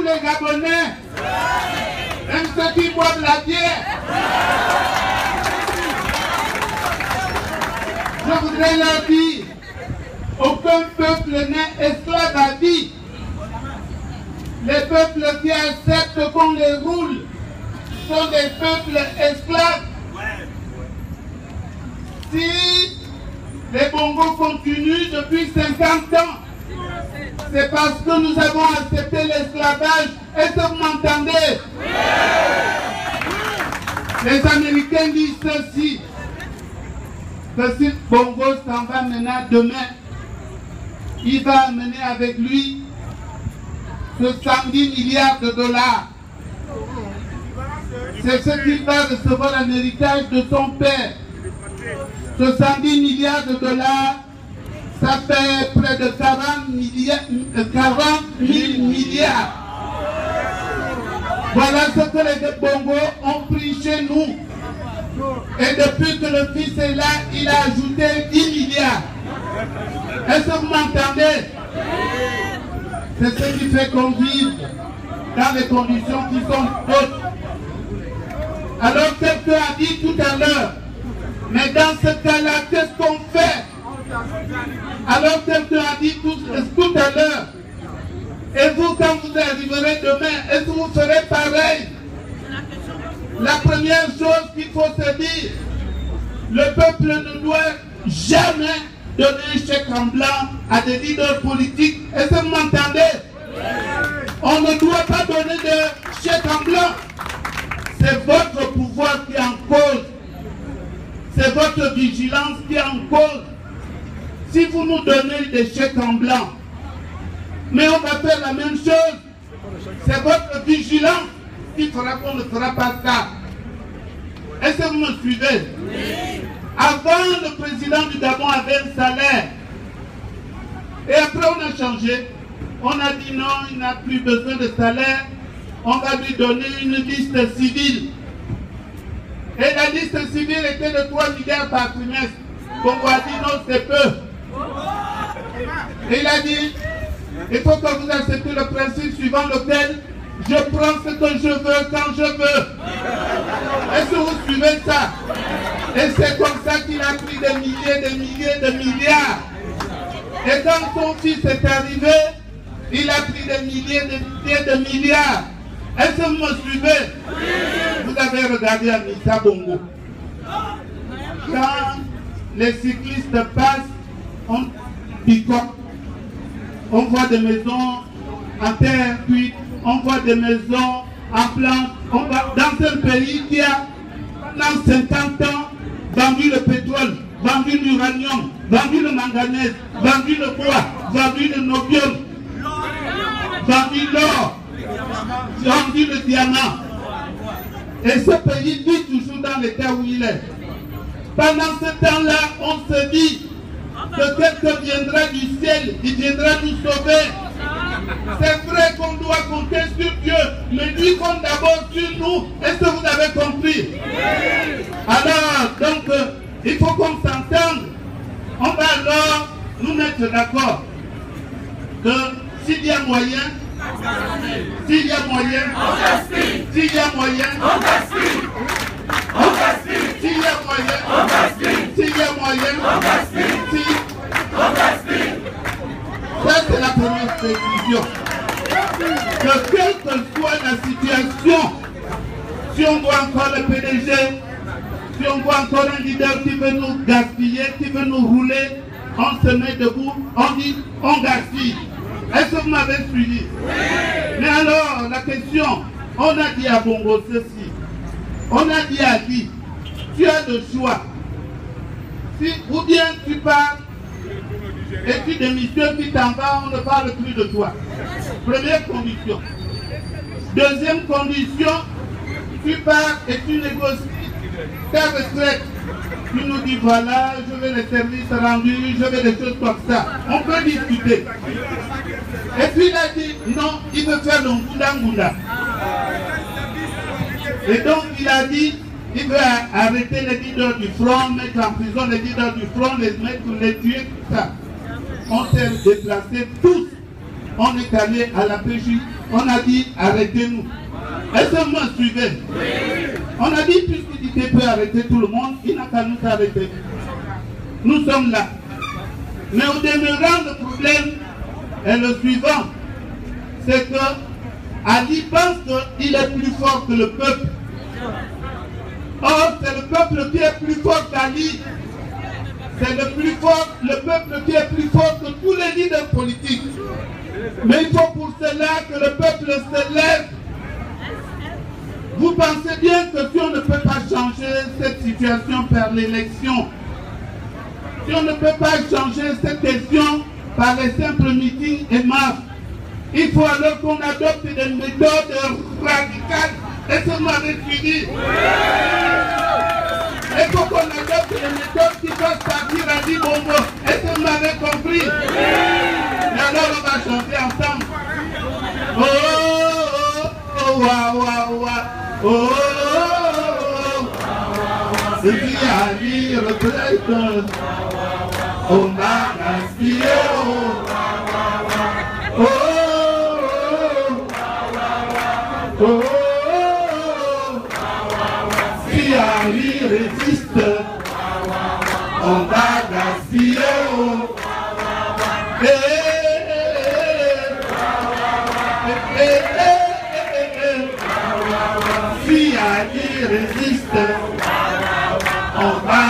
les Gabonais, même ceux qui boivent la bière. Je voudrais leur dire, aucun peuple n'est esclave à vie. Les peuples qui acceptent qu'on les roule sont des peuples esclaves. Si les Bongos continuent depuis 50 ans, c'est parce que nous avons accepté l'esclavage. Est-ce que vous m'entendez? Les Américains disent ceci, que si Bongo s'en va maintenant demain, il va amener avec lui ce 110 milliards de dollars. C'est ce qu'il va recevoir en héritage de son père. 70 milliards de dollars, ça fait près de 40 000 milliards. Voilà ce que les Bongos ont pris chez nous. Et depuis que le fils est là, il a ajouté 10 milliards. Est-ce que vous m'entendez? C'est ce qui fait qu'on vive dans des conditions qui sont hautes. Alors quelqu'un a dit tout à l'heure, mais dans ce cas-là, qu'est-ce qu'on fait? Alors quelqu'un a dit tout à l'heure, et vous, quand vous arriverez demain, est-ce que vous ferez pareil? La première chose qu'il faut se dire, le peuple ne doit jamais donner un chèque en blanc à des leaders politiques. Est-ce que vous m'entendez? On ne doit pas donner de chèque en blanc. C'est votre pouvoir qui est en cause. C'est votre vigilance qui est en cause. Si vous nous donnez des chèques en blanc, mais on va faire la même chose. C'est votre vigilance qui fera qu'on ne fera pas ça. Est-ce que vous me suivez? Oui. Avant, le président du Gabon avait un salaire. Et après, on a changé. On a dit non, il n'a plus besoin de salaire. On va lui donner une liste civile. Et la liste civile était de 3 milliards par trimestre. Bongo a dit non, c'est peu. Et il a dit, il faut que vous acceptez le principe suivant lequel je prends ce que je veux quand je veux. Est-ce que vous suivez ça? Et c'est comme ça qu'il a pris des milliers de milliards. Et quand son fils est arrivé, il a pris des milliers de milliards. Est-ce que vous me suivez? Vous avez regardé Amissa Bongo. Quand les cyclistes passent, on picote. On voit des maisons en terre cuite, on voit des maisons en plan. On va dans un pays qui a, pendant 50 ans, vendu le pétrole, vendu l'uranium, vendu le manganèse, vendu le bois, vendu le nobium, vendu l'or, vendu le diamant. Et ce pays vit toujours dans l'état où il est. Pendant ce temps-là, on se dit que quelqu'un viendra du ciel, il viendra nous sauver. C'est vrai qu'on doit compter sur Dieu, mais lui compte d'abord sur nous. Est-ce que vous avez compris? Alors, donc, il faut qu'on s'entende. On va alors nous mettre d'accord que s'il y a moyen, s'il y a moyen, s'il y a moyen, s'il y a moyen, s'il y a moyen, ça c'est la première précision. Que quelle que soit la situation, si on voit encore le PDG, si on voit encore un leader qui veut nous gaspiller, qui veut nous rouler, on se met debout, on dit, on gaspille. Est-ce que vous m'avez suivi? Mais alors, la question, on a dit à Bongo ceci, on a dit à lui, tu as le choix. Si, ou bien tu pars et tu démissionnes, puis t'en vas, on ne parle plus de toi. Première condition. Deuxième condition, tu pars et tu négocies ta retraite. Tu nous dis voilà, je veux les services rendus, je veux des choses comme ça. On peut discuter. Et puis il a dit non, il veut faire le Ngunda. Et donc il a dit, il veut arrêter les leaders du front, mettre en prison les leaders du front, les mettre, les tuer, tout ça. On s'est déplacés tous. On est allé à la PJ, on a dit arrêtez-nous. Est-ce que vous me suivez? On a dit puisqu'il peut arrêter tout le monde, il n'a qu'à nous arrêter. Nous sommes là. Mais au demeurant, le problème est le suivant. C'est que Ali pense qu'il est plus fort que le peuple. Or, c'est le peuple qui est plus fort qu'Ali. C'est le peuple qui est plus fort que tous les leaders politiques. Mais il faut pour cela que le peuple se lève. Vous pensez bien que si on ne peut pas changer cette situation par l'élection, si on ne peut pas changer cette question par les simples meetings et marches, il faut alors qu'on adopte des méthodes radicales. Est-ce que vous m'avez suivi? Il faut qu'on adopte des méthodes qui fassent partir à Dibongo. Est-ce que vous m'avez compris? Et alors on va chanter ensemble. Oh, oh, oh, wa, wa, wa. Oh, oh, oh, oh. Ce qui arrive, représente. On a gaspillé. Oh, oh, oh, oh. Si Ali résiste, on va gaspiller. Si Ali résiste, on va